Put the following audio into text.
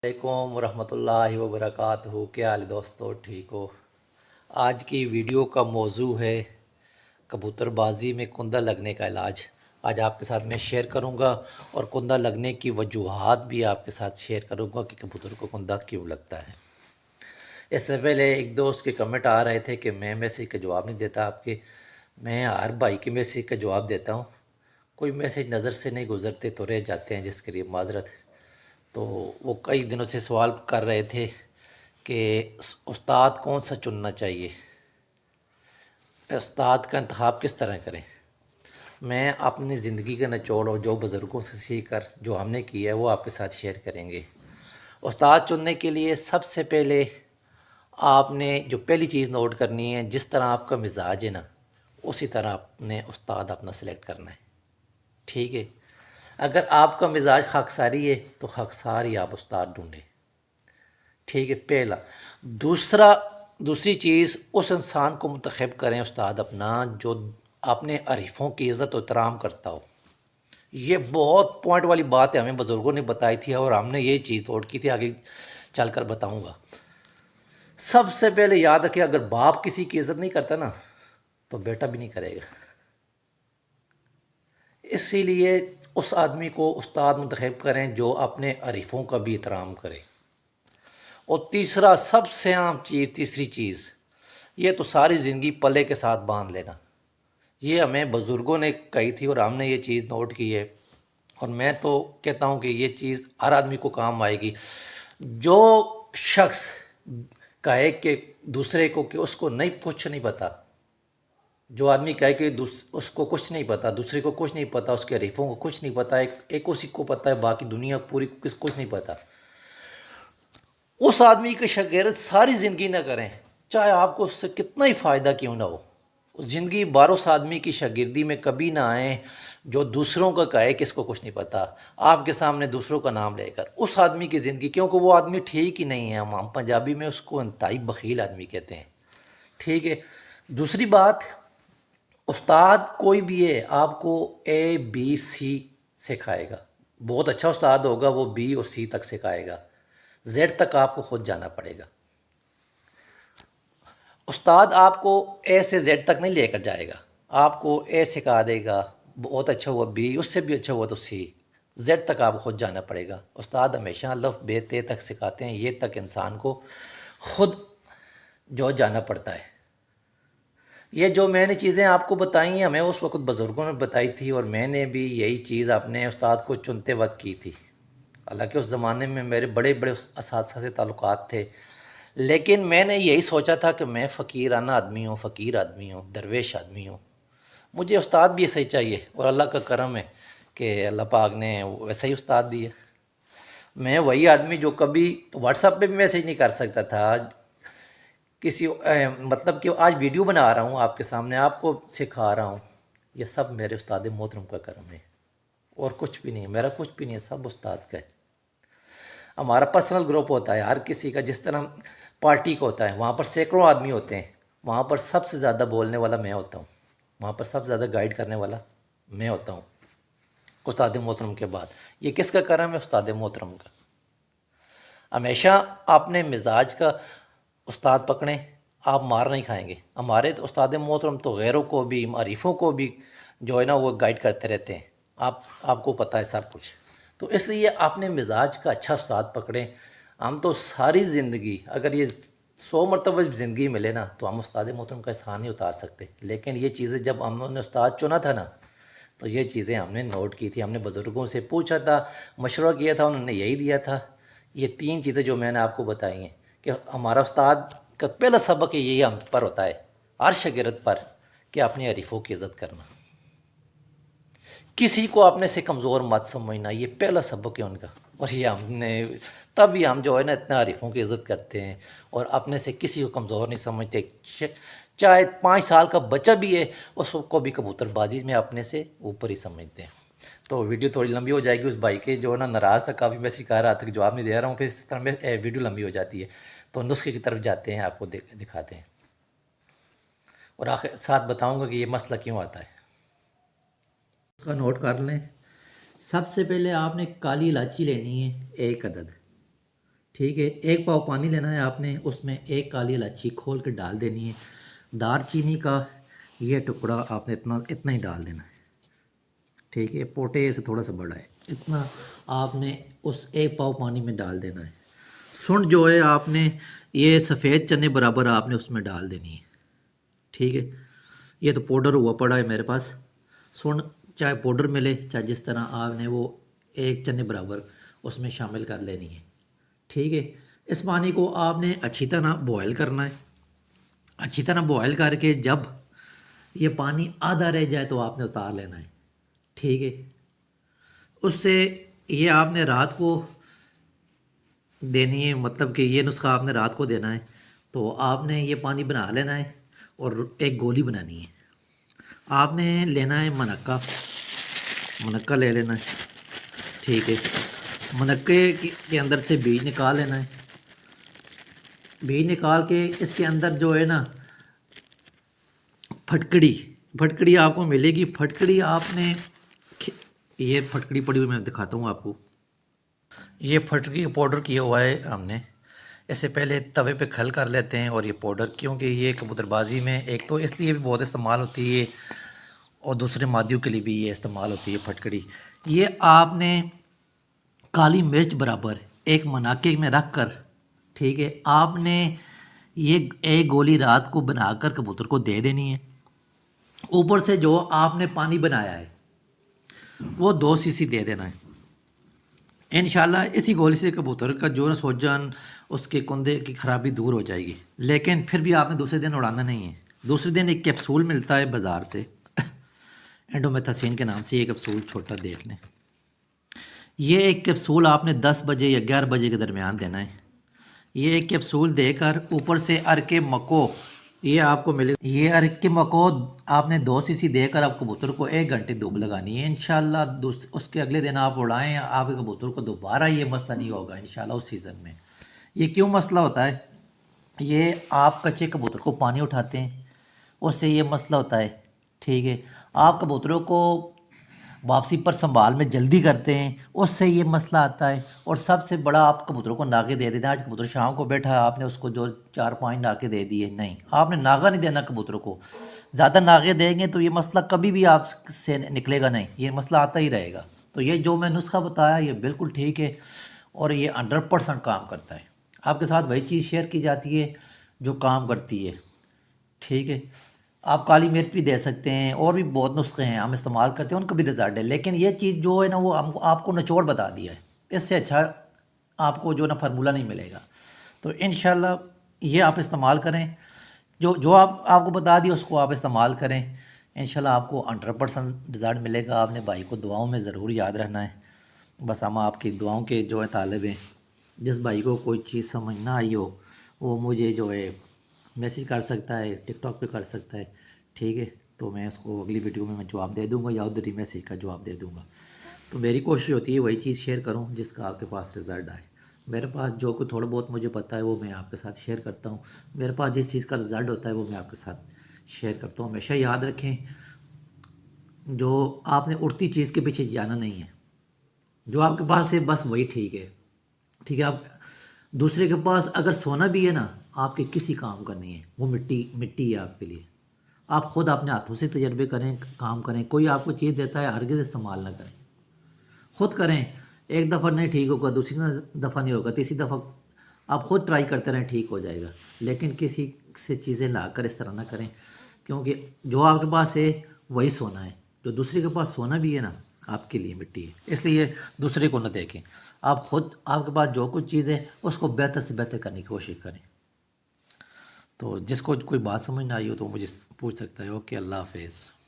अलैकुम वरहमतुल्लाहि वबरकातुहू। क्या हाल है दोस्तों, ठीक हो? आज की वीडियो का मौजू है कबूतरबाजी में कुंदा लगने का इलाज। आज आपके साथ मैं शेयर करूंगा और कुंदा लगने की वजूहात भी आपके साथ शेयर करूंगा कि कबूतर को कुंदा क्यों लगता है। इससे पहले एक दोस्त के कमेंट आ रहे थे कि मैं मैसेज का जवाब नहीं देता आपके। मैं हर भाई के मैसेज का जवाब देता हूँ। कोई मैसेज नज़र से नहीं गुजरते तो रह जाते हैं, जिसके लिए माजरत। तो वो कई दिनों से सवाल कर रहे थे कि उस्ताद कौन सा चुनना चाहिए, उस्ताद का इंतखाब किस तरह करें। मैं अपनी ज़िंदगी का निचोड़ और जो बुज़ुर्गों से सीख कर जो हमने किया है वो आपके साथ शेयर करेंगे। उस्ताद चुनने के लिए सबसे पहले आपने जो पहली चीज़ नोट करनी है, जिस तरह आपका मिजाज है ना, उसी तरह आपने उस्ताद अपना सेलेक्ट करना है। ठीक है। अगर आपका मिजाज खाकसारी है तो खाकसारी आप उस्ताद ढूंढें। ठीक है, पहला। दूसरी चीज़, उस इंसान को मुंतखब करें उस्ताद अपना जो अपने अरीफ़ों की इज़्ज़त और एहतराम करता हो। ये बहुत पॉइंट वाली बात है, हमें बुज़ुर्गों ने बताई थी और हमने ये चीज़ नोट की थी, आगे चलकर बताऊंगा। सबसे पहले याद रखिए, अगर बाप किसी की इज़्ज़त नहीं करता ना तो बेटा भी नहीं करेगा। इसीलिए उस आदमी को उस्ताद मुंतखब करें जो अपने अरीफ़ों का भी एहतराम करे। और तीसरा, सबसे आम चीज़, तीसरी चीज़, ये तो सारी ज़िंदगी पले के साथ बांध लेना। ये हमें बुज़ुर्गों ने कही थी और हमने ये चीज़ नोट की है, और मैं तो कहता हूँ कि ये चीज़ हर आदमी को काम आएगी। जो शख्स कहे कि दूसरे को कि उसको नहीं कुछ नहीं पता, जो आदमी कहे कि उसको कुछ नहीं पता, दूसरे को कुछ नहीं पता, उसके हरीफों को कुछ नहीं पता, एक उसी को पता है, बाकी दुनिया पूरी को कुछ नहीं पता, उस आदमी की शागिर्द सारी ज़िंदगी ना करें, चाहे आपको उससे कितना ही फ़ायदा क्यों ना हो। उस ज़िंदगी बारह आदमी की शागिर्दी में कभी ना आए जो दूसरों का कहे कि इसको कुछ नहीं पता, आपके सामने दूसरों का नाम लेकर उस आदमी की ज़िंदगी, क्योंकि वो आदमी ठीक ही नहीं है। हम पंजाबी में उसको इंतहाई बखील आदमी कहते हैं। ठीक है। दूसरी बात, उस्ताद कोई भी है आपको ABC सिखाएगा। बहुत अच्छा उस्ताद होगा, वो B और C तक सिखाएगा, Z तक आपको खुद जाना पड़ेगा। उस्ताद आपको A से Z तक नहीं लेकर जाएगा, आपको A सिखा देगा, बहुत अच्छा हुआ B, उससे भी अच्छा हुआ तो C, Z तक आपको खुद जाना पड़ेगा। उस्ताद हमेशा लफ बे ते तक सिखाते हैं, ये तक इंसान को खुद जो जाना पड़ता है। ये जो मैंने चीज़ें आपको बताई हैं, हमें उस वक्त बुज़ुर्गों ने बताई थी और मैंने भी यही चीज़ अपने उस्ताद को चुनते वक्त की थी। हालांकि उस ज़माने में मेरे बड़े बड़े असातिज़ा से ताल्लुकात थे, लेकिन मैंने यही सोचा था कि मैं फ़कीराना आदमी हूँ, फ़कीर आदमी हूँ, दरवेश आदमी हूँ, मुझे उस्ताद भी ऐसा ही चाहिए। और अल्लाह का करम है कि अल्लाह पाक ने वैसा ही उस्ताद दिया। मैं वही आदमी जो कभी व्हाट्सएप पे भी मैसेज नहीं कर सकता था, किसी मतलब कि आज वीडियो बना रहा हूँ आपके सामने, आपको सिखा रहा हूँ, ये सब मेरे उस्ताद मोहतरम का करम है और कुछ भी नहीं, मेरा कुछ भी नहीं है, सब उस्ताद का है। हमारा पर्सनल ग्रुप होता है हर किसी का, जिस तरह पार्टी का होता है, वहाँ पर सैकड़ों आदमी होते हैं, वहाँ पर सबसे ज़्यादा बोलने वाला मैं होता हूँ, वहाँ पर सबसे ज़्यादा गाइड करने वाला मैं होता हूँ उस्ताद मोहतरम के बाद। ये किसका करम है? उस्ताद मोहतरम का। हमेशा अपने मिजाज का उस्ताद पकड़ें, आप मार नहीं खाएंगे। हमारे तो उस्ताद मोहतरम तो गैरों को भी, अरीफ़ों को भी जो है ना वो गाइड करते रहते हैं, आपको पता है सब कुछ। तो इसलिए अपने मिजाज का अच्छा उस्ताद पकड़ें। हम तो सारी ज़िंदगी, अगर ये 100 मरतबा ज़िंदगी मिले ना, तो हम उस्ताद मोहतरम का एहसान नहीं उतार सकते। लेकिन ये चीज़ें जब हमने उस्ताद चुना था ना, तो ये चीज़ें हमने नोट की थी, हमने बुज़ुर्गों से पूछा था, मशवरा किया था, उन्होंने यही दिया था। ये 3 चीज़ें जो मैंने आपको बताई हैं कि हमारा उस्ताद का पहला सबक यही हम पर होता है, हर शागिर्द पर, कि अपने अरीफ़ों की इज़्ज़त करना, किसी को अपने से कमज़ोर मत समझना, ये पहला सबक है उनका। और ये हमने तभी हम जो है ना इतना अरीफ़ों की इज़्ज़त करते हैं और अपने से किसी को कमज़ोर नहीं समझते। चाहे 5 साल का बच्चा भी है, उसको भी कबूतरबाजी में अपने से ऊपर ही समझते हैं। तो वीडियो थोड़ी लंबी हो जाएगी, उस भाई के जो है ना नाराज़ था काफ़ी, मैं सिखा रहा था कि जवाब नहीं दे रहा हूँ, फिर इस तरह में वीडियो लंबी हो जाती है। तो नुस्खे की तरफ जाते हैं, आपको दिखाते हैं और आखिर साथ बताऊँगा कि ये मसला क्यों आता है। उसका नोट कर लें। सबसे पहले आपने काली इलायची लेनी है, 1 अदद। ٹھیک ہے، 1 پاؤ پانی لینا ہے آپ نے، اس میں 1 کالی الائچی کھول کے ڈال دینی ہے، دار چینی کا یہ ٹکڑا آپ نے اتنا ہی ڈال دینا ہے، ٹھیک ہے، پوٹے سے تھوڑا سا بڑا ہے، اتنا آپ نے اس 1 پاؤ پانی میں ڈال دینا ہے۔ سنڈ جو ہے آپ نے یہ سفید چنے برابر آپ نے اس میں ڈال دینی ہے، ٹھیک ہے، یہ تو پاؤڈر ہوا پڑا ہے میرے پاس، سنڈ چاہے پاؤڈر ملے چاہے جس طرح آپ نے وہ 1 چنے برابر اس میں شامل کر لینی ہے، ٹھیک ہے۔ اس پانی کو آپ نے اچھی طرح بوائل کرنا ہے، اچھی طرح بوائل کر کے جب یہ پانی آدھا رہ جائے تو آپ نے اتار لینا ہے، ٹھیک ہے۔ اس سے یہ آپ نے رات کو دینی ہے، مطلب کہ یہ نسخہ آپ نے رات کو دینا ہے، تو آپ نے یہ پانی بنا لینا ہے اور ایک گولی بنانی ہے۔ آپ نے لینا ہے منقہ لے لینا ہے، ٹھیک ہے، منقے کے اندر سے بیج نکال لینا ہے، بیج نکال کے اس کے اندر جو ہے نا پھٹکڑی آپ کو ملے گی، پھٹکڑی آپ نے یہ پھٹکڑی پڑی ہوئی میں دکھاتا ہوں آپ کو، یہ پھٹکڑی پاؤڈر کیا ہوا ہے ہم نے، اس سے پہلے توے پہ کھل کر لیتے ہیں، اور یہ پاؤڈر کیونکہ یہ کبوتر بازی میں ایک تو اس لیے بھی بہت استعمال ہوتی ہے اور دوسرے مادیوں کے لیے بھی یہ استعمال ہوتی ہے پھٹکڑی۔ یہ آپ نے کالی مرچ برابر ایک مناقے میں رکھ کر، ٹھیک ہے، آپ نے یہ ایک گولی رات کو بنا کر کبوتر کو دے دینی ہے، اوپر سے جو آپ نے پانی بنایا ہے وہ 2 cc دے دینا ہے، انشاءاللہ اسی گولی سے کبوتر کا جو سوجن اس کے کندے کی خرابی دور ہو جائے گی۔ لیکن پھر بھی آپ نے دوسرے دن اڑانا نہیں ہے، دوسرے دن ایک کیپسول ملتا ہے بازار سے اینڈومیتھاسین کے نام سے، یہ کیپسول چھوٹا دیکھ لیں، یہ ایک کیپسول آپ نے 10 بجے یا 11 بجے کے درمیان دینا ہے، یہ ایک کیپسول دے کر اوپر سے ارک مکو یہ آپ کو ملے، یہ ارک مکو آپ نے 2 cc دے کر آپ کبوتر کو 1 گھنٹے دھوپ لگانی ہے، انشاءاللہ اس کے اگلے دن آپ اڑائیں، آپ کے کبوتر کو دوبارہ یہ مسئلہ نہیں ہوگا انشاءاللہ اس سیزن میں۔ یہ کیوں مسئلہ ہوتا ہے؟ یہ آپ کچے کبوتر کو پانی اٹھاتے ہیں، اس سے یہ مسئلہ ہوتا ہے، ٹھیک ہے، آپ کبوتروں کو واپسی پر سنبھال میں جلدی کرتے ہیں، اس سے یہ مسئلہ آتا ہے، اور سب سے بڑا آپ کبوتروں کو ناغے دے دیتے ہیں۔ آج کبوتر شام کو بیٹھا ہے، آپ نے اس کو جو 4-5 ناغے دے دیے، نہیں، آپ نے ناغہ نہیں دینا کبوتروں کو، زیادہ ناغے دیں گے تو یہ مسئلہ کبھی بھی آپ سے نکلے گا نہیں، یہ مسئلہ آتا ہی رہے گا۔ تو یہ جو میں نسخہ بتایا یہ بالکل ٹھیک ہے اور یہ 100% کام کرتا ہے، آپ کے ساتھ وہی چیز شیئر کی جاتی ہے جو کام کرتی ہے، ٹھیک ہے۔ آپ کالی مرچ بھی دے سکتے ہیں، اور بھی بہت نسخے ہیں ہم استعمال کرتے ہیں، ان کا بھی رزلٹ ہے، لیکن یہ چیز جو ہے نا وہ آپ کو نچوڑ بتا دیا ہے، اس سے اچھا آپ کو جو نا فارمولہ نہیں ملے گا۔ تو انشاءاللہ یہ آپ استعمال کریں، جو آپ کو بتا دیا اس کو آپ استعمال کریں، انشاءاللہ آپ کو 100% رزلٹ ملے گا۔ آپ نے بھائی کو دعاؤں میں ضرور یاد رہنا ہے، بس ہم آپ کی دعاؤں کے جو ہے طالب ہیں۔ جس بھائی کو کوئی چیز سمجھ نہ آئی ہو وہ مجھے جو ہے میسیج کر سکتا ہے، ٹک ٹاک پہ کر سکتا ہے، ٹھیک ہے، تو میں اس کو اگلی ویڈیو میں جواب دے دوں گا یا ادھر ہی میسیج کا جواب دے دوں گا۔ تو میری کوشش ہوتی ہے وہی چیز شیئر کروں جس کا آپ کے پاس رزلٹ آئے، میرے پاس جو کوئی تھوڑا بہت مجھے پتہ ہے وہ میں آپ کے ساتھ شیئر کرتا ہوں، میرے پاس جس چیز کا رزلٹ ہوتا ہے وہ میں آپ کے ساتھ شیئر کرتا ہوں۔ ہمیشہ یاد رکھیں، جو آپ نے اڑتی چیز کے پیچھے جانا نہیں ہے، جو آپ کے پاس ہے بس وہی ٹھیک ہے، ٹھیک ہے۔ آپ دوسرے کے پاس اگر سونا بھی ہے نا آپ کے کسی کام کا نہیں ہے، وہ مٹی ہے آپ کے لیے۔ آپ خود اپنے ہاتھوں سے تجربے کریں، کام کریں، کوئی آپ کو چیز دیتا ہے ہرگز استعمال نہ کریں، خود کریں، ایک دفعہ نہیں ٹھیک ہوگا، دوسری دفعہ نہیں ہوگا، تیسری دفعہ آپ خود ٹرائی کرتے رہیں، ٹھیک ہو جائے گا، لیکن کسی سے چیزیں لا کر اس طرح نہ کریں، کیونکہ جو آپ کے پاس ہے وہی سونا ہے، جو دوسرے کے پاس سونا بھی ہے نا آپ کے لیے مٹی ہے، اس لیے دوسرے کو نہ دیکھیں، آپ خود آپ کے پاس جو کچھ چیز ہے اس کو بہتر سے بہتر کرنے کی کوشش کریں۔ تو جس کو کوئی بات سمجھ نہ آئی ہو تو مجھے پوچھ سکتا ہے۔ اوکے، اللہ حافظ۔